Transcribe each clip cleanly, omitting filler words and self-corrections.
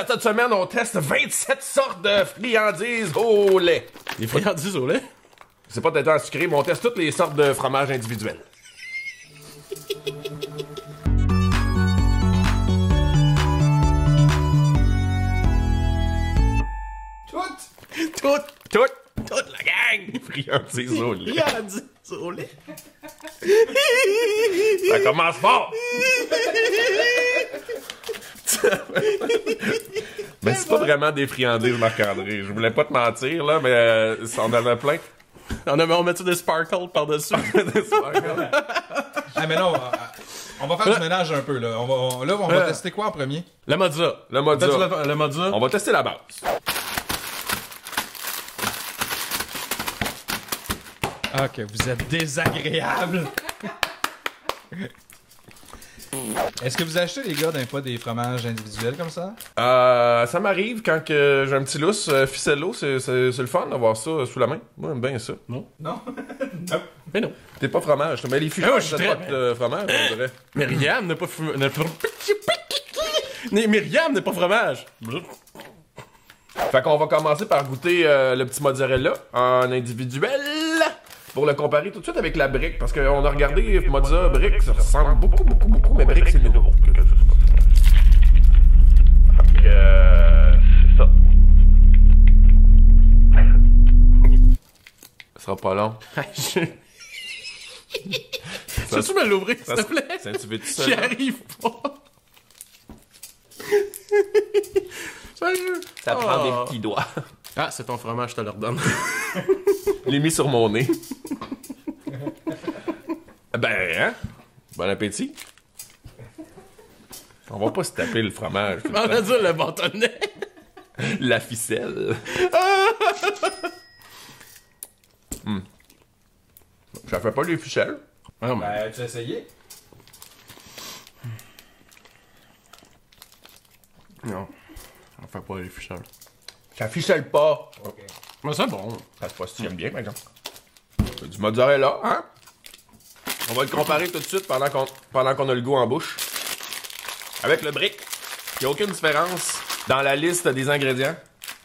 Cette semaine, on teste 27 sortes de friandises au lait. Des friandises au lait? C'est pas d'être en sucré, mais on teste toutes les sortes de fromages individuels. Toute la gang! Friandises au lait. Friandises au lait. Ça commence fort! Mais c'est pas vraiment des friandises, Marc-André. Je voulais pas te mentir, là, mais on en a plein. On met-tu des sparkles par-dessus? Ah, mais non, on va faire du ménage un peu, là. On va tester quoi en premier? Le mozza. Le mozza. Le mozza. On va tester la base. Ah, que vous êtes désagréable! Est-ce que vous achetez, les gars, d'un pas des fromages individuels comme ça? Ça m'arrive quand que j'ai un petit lousse ficello, c'est le fun d'avoir ça sous la main. Moi, j'aime bien ça. Non? Non. Mais non. T'es pas fromage, mais les fichus, Ah ouais, je suis c'est pas très- de fromage, on dirait. Myriam n'est pas Myriam n'est pas fromage. Fait qu'on va commencer par goûter le petit mozzarella en individuel pour le comparer tout de suite avec la brique, parce qu'on a regardé mozza, brique, ça ressemble beaucoup, mais brique, c'est nouveau. C'est ça. Ça sera pas long. Peux-tu me l'ouvrir, s'il te plaît? Tu veux tout ça? J'y arrive pas. Sérieux? Ça prend des petits doigts. Ah, c'est ton fromage, je te le redonne. Je l'ai mis sur mon nez. Ben, hein? Bon appétit. On va pas se taper le fromage. tout le On temps. a dit le bâtonnet. La ficelle. Ça fait pas les ficelles. Ah, non, mais... Tu as essayé? Non. On fait pas les ficelles. Ça ficelle pas. OK. Mais c'est bon. Ça se passe bien, par exemple. Du mozzarella, hein? On va le comparer tout de suite pendant qu'on a le goût en bouche. Avec le brick. Il n'y a aucune différence dans la liste des ingrédients.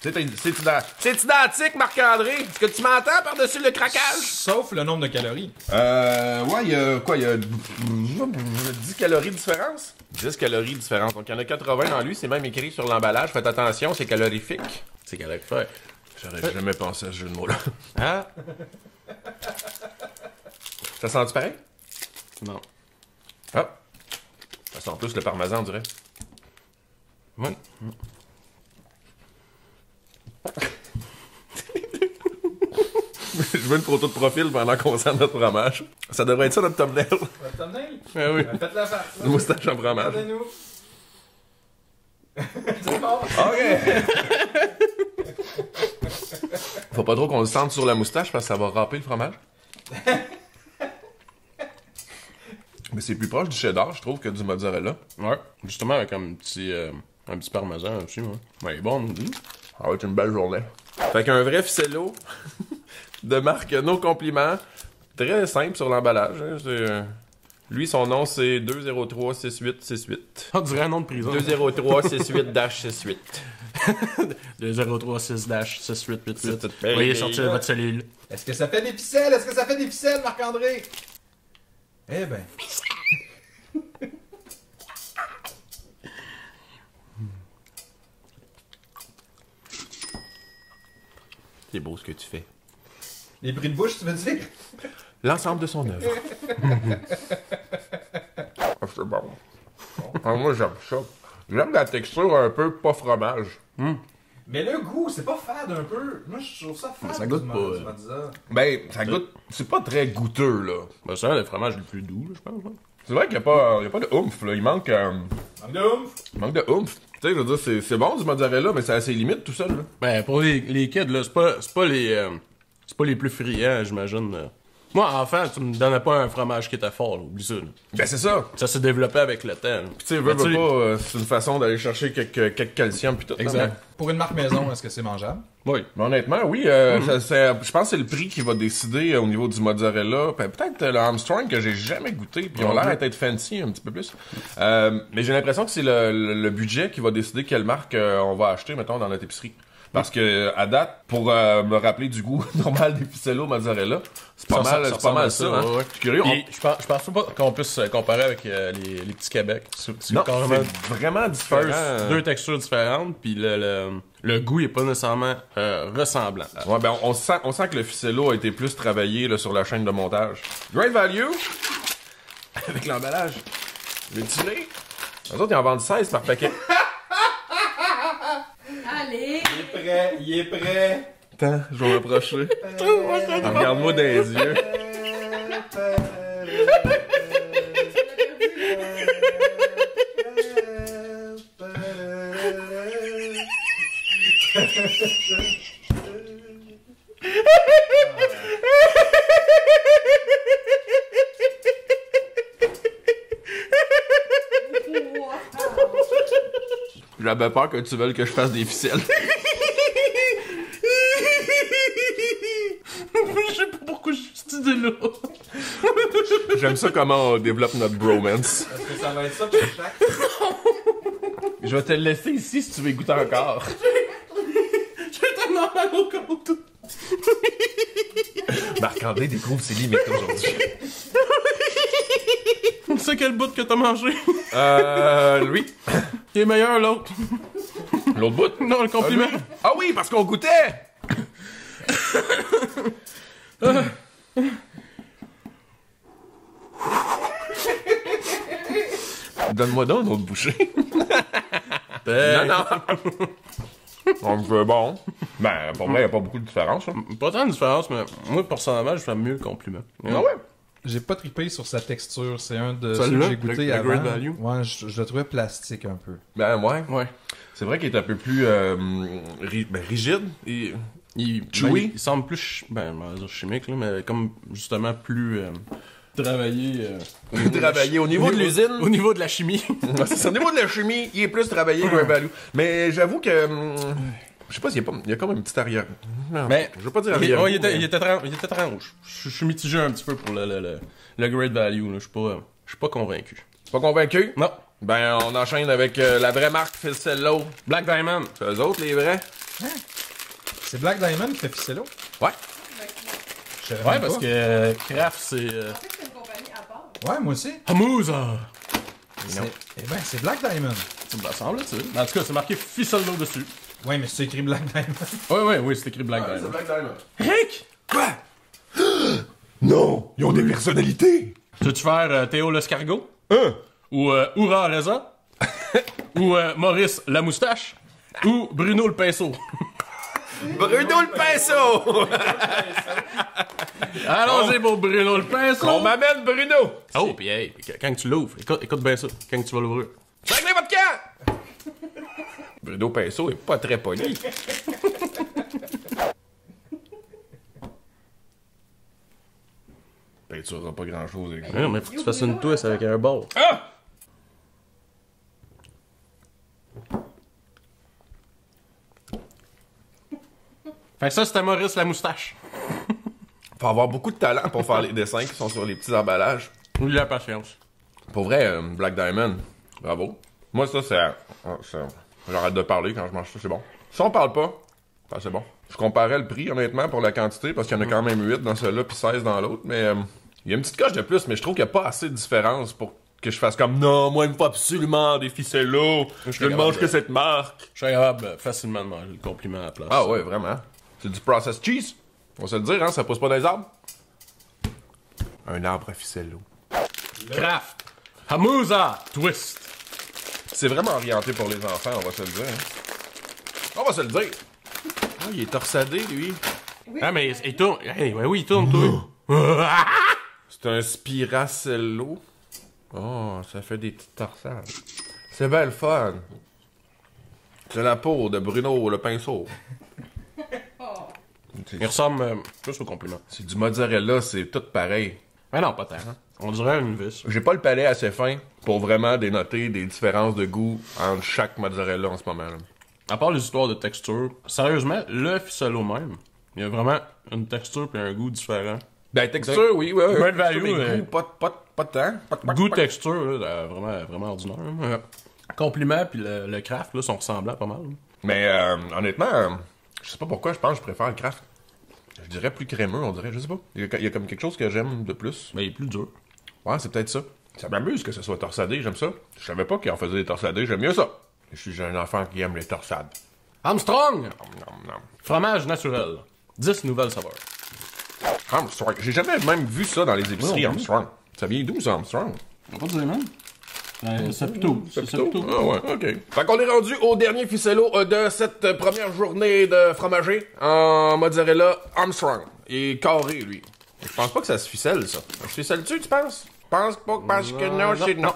C'est identique, Marc-André. Est-ce que tu m'entends par-dessus le craquage? Sauf le nombre de calories. Ouais, il y a quoi? Il y a 10 calories de différence? 10 calories de différence. Donc, il y en a 80 dans lui. C'est même écrit sur l'emballage. Faites attention, c'est calorifique. C'est calorifique. J'aurais jamais pensé à ce jeu de mots-là. Hein? Ça sent-tu pareil? Non. Ah! Ça sent plus le parmesan, on dirait. Ouais. Je veux une photo de profil pendant qu'on sent notre fromage. Ça devrait être ça, notre thumbnail. Votre thumbnail? Ah oui. Faites la face. Une moustache en fromage. Regardez-nous. C'est bon. OK! Faut pas trop qu'on le sente sur la moustache parce que ça va râper le fromage. Mais c'est plus proche du cheddar, je trouve, que du mozzarella. Ouais. Justement, avec un petit parmesan aussi, ouais. Ouais, il est bon, nous. Ça va être une belle journée. Fait qu'un vrai ficello de marque Nos Compliments. Très simple sur l'emballage. Hein. Lui, son nom, c'est 2036868. On dirait un nom de prison. 20368-68. 203-6-6888. Veuillez sortir de votre cellule. Est-ce que ça fait des ficelles? Est-ce que ça fait des ficelles, Marc-André? Eh ben. C'est beau ce que tu fais. Les bruits de bouche, tu veux dire? L'ensemble de son œuvre. Ah, c'est bon. Ah, moi, j'aime ça. J'aime la texture un peu pas fromage. Mais le goût, c'est pas fade un peu. Moi, je trouve ça fade. Ça goûte du pas, du mozza. Ben, ça goûte... C'est pas très goûteux, là. Ben, c'est un des fromages le plus doux, là, je pense. Ouais. C'est vrai qu'il y a pas de oomph, là. Il manque de oomph. Tu sais, je veux dire, c'est bon du mozzarella, mais c'est à ses limites tout seul, là. Ben, pour les kids, là, c'est pas les plus friands, j'imagine. Moi, enfant, tu me donnais pas un fromage qui était fort, là, oublie ça. Là. Ben c'est ça. Ça s'est développé avec le temps. Là. Puis tu sais, veux pas, c'est une façon d'aller chercher quelques calcium pis tout. Exact. Pour une marque maison, est-ce que c'est mangeable? Oui. Mais honnêtement, oui, je pense que c'est le prix qui va décider au niveau du mozzarella. Peut-être le Armstrong que j'ai jamais goûté, puis ils ont l'air d'être fancy un petit peu plus. Mais j'ai l'impression que c'est le budget qui va décider quelle marque on va acheter, mettons, dans notre épicerie. Parce que à date, pour me rappeler du goût normal des ficello mozzarella, c'est pas mal ça. Hein? Ouais. Je suis curieux. Je pense pas qu'on puisse comparer avec les petits Québec. C'est Non, carrément c'est vraiment différent. deux textures différentes, puis le goût est pas nécessairement ressemblant. Ouais, ben on sent que le ficello a été plus travaillé là, sur la chaîne de montage. Great value avec l'emballage. L'étilé. Les autres, ils en vendent 16 par paquet. Allez! Il est prêt. Attends, je vais m'approcher. Regarde-moi dans les yeux. J'avais peur que tu veuilles que je fasse des ficelles. Je sais pas pourquoi j'ai cette idée-là. J'aime ça comment on développe notre bromance. Est-ce que ça va être ça pour chaque? Je vais te le laisser ici si tu veux goûter encore. J'ai tellement mal au compte. Marc-André découvre ses limites aujourd'hui. C'est quel bout que t'as mangé? Lui. Il est meilleur, l'autre. L'autre bout? Non, le compliment. Ah oui, parce qu'on goûtait! Donne-moi donc une autre bouchée. Non, non. Donc, bon. Ben, pour moi, il n'y a pas beaucoup de différence. Hein. Pas tant de différence, mais moi, personnellement, je fais mieux le compliment. Ah ouais? J'ai pas trippé sur sa texture. C'est un de Celui-là, ceux que j'ai goûté le avant. Great Value? Ouais, je le trouvais plastique un peu. Ben, ouais. Ouais. C'est vrai qu'il est un peu plus rigide. Et... chewy. Il semble plus, on va dire chimique, là, mais comme justement plus travaillé. Travaillé au niveau de l'usine. Au niveau de la chimie. Ouais, c'est ça. Au niveau de la chimie, il est plus travaillé qu'un value. Mais j'avoue que. Je sais pas s'il y a comme une petite arrière. Non, Mais je veux pas dire il arrière. était très rouge. Je suis mitigé un petit peu pour le Great Value. Là. Je suis pas convaincu. Pas convaincu? Non. Ben, on enchaîne avec la vraie marque Ficello. Black Diamond. C'est eux autres, les vrais? C'est Black Diamond qui fait ficello? Ouais. Je savais Ouais, même parce pas. que Kraft, c'est. Je pensais que c'était une compagnie à part. Ouais, moi aussi. Hamouza. Eh ben, c'est Black Diamond. Ça me semble-t-il. En tout cas, c'est marqué Ficello dessus. Ouais, mais c'est écrit Black Diamond. Oui, c'est écrit Black Diamond. Black Diamond. Hick! Quoi? Non! Ils ont des personnalités! Tu veux-tu faire Théo l'escargot? Hein? Ou Oura Reza? Ou Maurice la moustache? Ou Bruno le pinceau? Bruno le pinceau! Allons-y pour Bruno le pinceau! On m'amène Bruno! Oh, pis hey, quand tu l'ouvres, écoute bien ça, quand tu vas l'ouvrir. Réglez votre camp! Bruno Pinceau est pas très poli. Peinturera pas grand-chose avec ça. Non, mais faut que tu fasses une twist avec un bord. Ah! Fait que ça, c'était Maurice la moustache. Faut avoir beaucoup de talent pour faire les dessins qui sont sur les petits emballages. Ou de la patience. Pour vrai, Black Diamond, bravo. Moi, ça, j'arrête de parler quand je mange ça, c'est bon. Si on parle pas, ben, c'est bon. Je comparais le prix, honnêtement, pour la quantité, parce qu'il y en a quand même 8 dans celui-là, puis 16 dans l'autre, mais il y a une petite coche de plus, mais je trouve qu'il n'y a pas assez de différence pour que je fasse comme, non, moi, il me faut absolument des ficellos, je ne mange que cette marque. Je suis capable facilement de manger le compliment à la place. Ah ouais, vraiment. C'est du processed cheese. On va se le dire, hein, ça pousse pas dans les arbres. Un arbre à ficello. Kraft. Hamouza. Twist. C'est vraiment orienté pour les enfants, on va se le dire. Hein. On va se le dire. Ah, il est torsadé, lui. Oui. Ah, mais il tourne. Hey, ouais, oui, il tourne, toi. C'est un spiracello. Oh, ça fait des petites torsades. C'est bien le fun. C'est la peau de Bruno le pinceau. Oh. Il ressemble plus au compliment. C'est du mozzarella, c'est tout pareil. Mais non, pas tant. Hein. On dirait une vis. J'ai pas le palais assez fin pour vraiment dénoter des différences de goût entre chaque mozzarella en ce moment. Là. À part les histoires de texture, sérieusement, le ficello même, il y a vraiment une texture et un goût différent. Ben, texture, oui, ouais. Great value, mais goût, pas de temps. Goût texture, là, vraiment ordinaire. Hein. Compliment puis le craft là, sont ressemblants pas mal. Mais honnêtement, je sais pas pourquoi, je pense que je préfère le craft. Je dirais plus crémeux, on dirait, je sais pas. Il y a comme quelque chose que j'aime de plus. Mais il est plus dur. Ouais, c'est peut-être ça. Ça m'amuse que ce soit torsadé, j'aime ça. Je savais pas qu'il en faisait des torsadés, j'aime mieux ça. Je suis un enfant qui aime les torsades. Armstrong! Nom, nom. Fromage naturel. 10 nouvelles saveurs. Armstrong. J'ai jamais même vu ça dans les épiceries, Ouais, Armstrong. Ça vient d'où, ça, Armstrong? On va pas dire, man. C'est plutôt. Ah ouais, ok. Fait qu'on est rendu au dernier ficello de cette première journée de fromager en mozzarella Armstrong. Il est carré, lui. Je pense pas que ça se ficelle, ça. Ça se ficelle-tu, tu penses? Je pense pas parce que non, c'est... Non.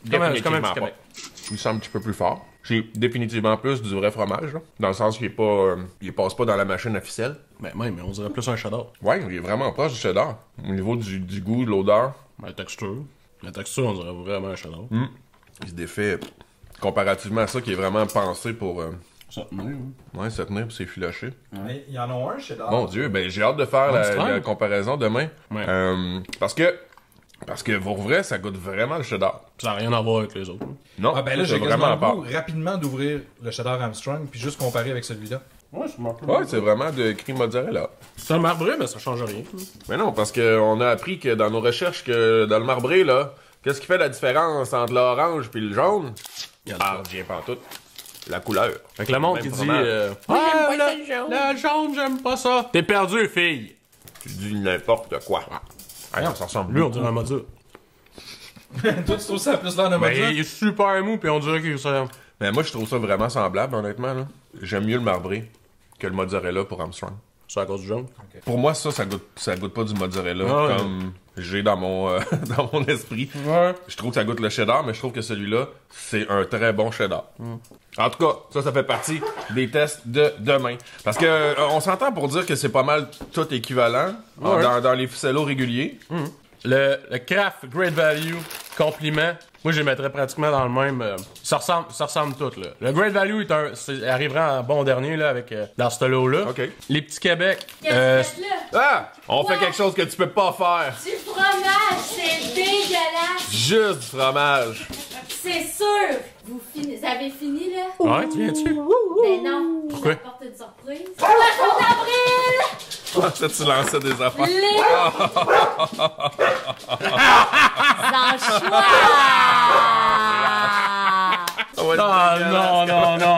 Définitivement pas. Il semble un petit peu plus fort. J'ai définitivement plus du vrai fromage, là. Dans le sens qu'il est pas... il passe pas dans la machine à ficelle. Mais même, on dirait plus un cheddar. Ouais, il est vraiment proche du cheddar. Au niveau du goût, de l'odeur. La texture, on dirait vraiment un cheddar. Il se défait comparativement à ça qui est vraiment pensé pour... Ça tenir, hein. Ouais, se tenir pis s'effilocher. Mais il y en a un chez Dard. Mon Dieu, ben j'ai hâte de faire la comparaison demain. Ouais. Parce que pour vrai, ça goûte vraiment le cheddar. Ça n'a rien à voir avec les autres. Hein. Non, Ah ben là, c'est j'ai vraiment quasiment à le part. goût rapidement d'ouvrir le cheddar Armstrong puis juste comparer avec celui-là. Ouais, c'est marqué. Ouais, c'est vraiment de cream mozzarella. C'est un marbré, mais ça change rien. Mais non, parce qu'on a appris que dans nos recherches que dans le marbré, là, qu'est-ce qui fait la différence entre l'orange puis le jaune? Ah, j'y ai pas tout. La couleur. Fait que le monde Même qui dit fromage. le jaune, j'aime pas ça. T'es perdu, fille. Tu dis n'importe quoi. Ah non, ça ressemble Lui, on beaucoup. dirait un mozza. Toi, tu trouves ça plus l'air de Mais mozza? il est super mou, puis on dirait qu'il ça. Mais moi, je trouve ça vraiment semblable, honnêtement. Là. J'aime mieux le marbré que le mozzarella pour Armstrong. C'est à cause du jaune. Pour moi, ça goûte pas du mozzarella Ah ouais. comme j'ai dans mon dans mon esprit. Ouais. Je trouve que ça goûte le cheddar, mais je trouve que celui-là, c'est un très bon cheddar. En tout cas, ça fait partie des tests de demain. Parce que on s'entend pour dire que c'est pas mal tout équivalent Ouais. dans les ficellos réguliers. Le Kraft Great Value compliment, moi je les mettrais pratiquement dans le même. Ça ressemble tout là. Le Great Value arrivera en bon dernier là avec dans ce lot-là. OK. Les petits Québec. Qu'est-ce que tu fais là? Ah! On fait quelque chose que tu peux pas faire. Du fromage, c'est dégueulasse! Juste du fromage. C'est sûr! Vous avez fini, là? Ouais, tu viens-tu? Ben non. Pourquoi? J'apporte une surprise. Poisson d'avril! Ah, ça, tu lançais des affaires. Les... Anchois! Non.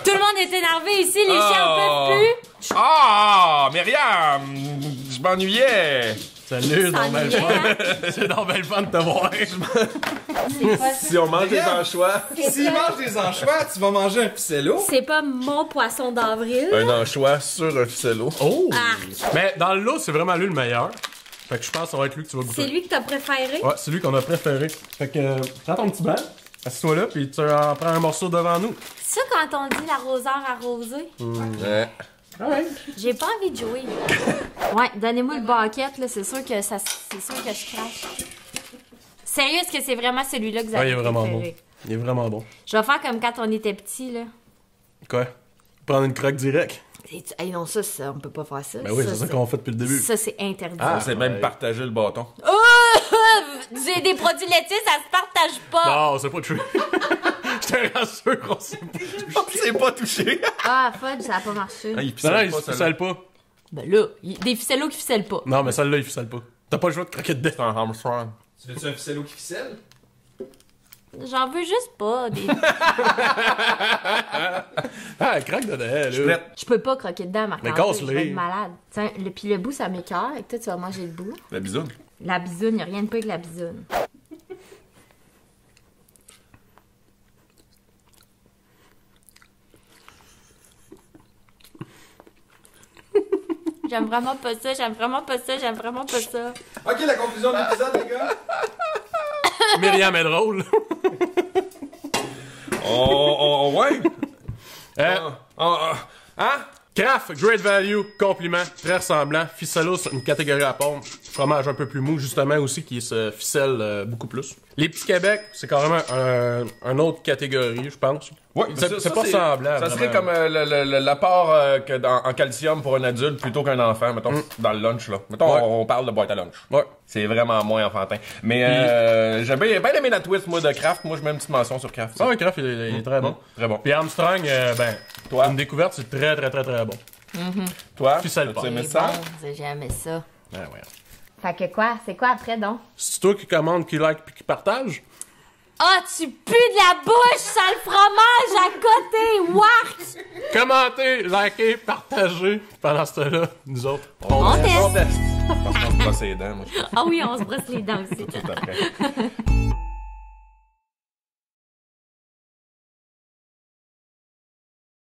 Tout le monde est énervé ici, les chiens en peuvent plus. Ah! Myriam! Je m'ennuyais! Salut, Ça donc belle ennuyait, fun. C'est donc belle fun de te voir. C'est pas Si on mange des anchois. S'il mange des anchois, tu vas manger un ficello. C'est pas mon poisson d'avril. Un anchois sur un ficello. Oh! Ah. Mais dans le lot, c'est vraiment lui le meilleur. Fait que je pense que ça va être lui que tu vas goûter. C'est lui que t'as préféré? Ouais, c'est lui qu'on a préféré. Fait que prends ton petit banc, assis-toi là, puis tu en prends un morceau devant nous. C'est ça quand on dit l'arroseur arrosé? Ouais. Ouais. J'ai pas envie de jouer. Ouais, donnez-moi le bucket, là, c'est sûr que je crache. Sérieux, est-ce que c'est vraiment celui-là que vous Ouais, avez il est vraiment bon. préféré? Il est vraiment bon. Je vais faire comme quand on était petit, là. Quoi? Prendre une croque direct? Hey, non, ça, on peut pas faire ça. Ben oui, c'est ça qu'on fait depuis le début. Ça, c'est interdit. Ah, c'est même partager le bâton. Oh! Des produits laitiers, ça se partage pas. Non, c'est pas true. Je te rassure qu'on sait pas. On s'est pas touché. Ah, fudge, ça a pas marché. Ah, il Non, ficelle il pas, se celle-là. ficelle pas. Ben là, des ficellos qui ficellent pas. Non, mais celle-là, il ficelle pas. T'as pas le choix de croquer dedans. C'est un Armstrong. Tu veux-tu un ficello qui ficelle? J'en veux juste pas. Des... Ah, craque dedans, là. Je peux pas croquer dedans, Marc. Mais Je casse-les. vais être malade. Tiens, puis le bout, ça m'écoeure. Et toi, tu vas manger le bout. La bisoune. La bisoune, y a rien de pire que la bisoune. J'aime vraiment pas ça, j'aime vraiment pas ça, j'aime vraiment pas ça. Ok, la conclusion de l'épisode, les gars. Myriam est drôle. Ouais. Euh, Kraft, Great Value, compliment, très ressemblant. Ficello, c'est une catégorie à part. Fromage un peu plus mou, justement, aussi, qui se ficelle beaucoup plus. Les petits Québec, c'est carrément un autre catégorie, je pense. Ouais, c'est pas semblable. Ça serait comme l'apport en calcium pour un adulte plutôt qu'un enfant, mettons, dans le lunch, là. Mettons, Ouais. on parle de boîte à lunch. Ouais. C'est vraiment moins enfantin. Mais j'ai bien aimé la twist, moi, de Kraft. Moi, je mets une petite mention sur Kraft. Ah oui, Kraft, il est très bon. Très bon. Puis Armstrong, Toi? une découverte, c'est très, très, très, très bon. Toi, Ficelle pas. tu aimé C'est ça? bon, j'ai jamais ça. Ah ouais. Fait que quoi? C'est quoi après, donc? C'est toi qui commande, qui like puis qui partage? Ah, tu pues de la bouche, sale fromage à côté! Wark! Commentez, likez, partagez. Pendant ce temps-là, nous autres, On teste. Parce qu'on se brosse les dents, moi, je Ah oui, on se brosse les dents aussi. tout après.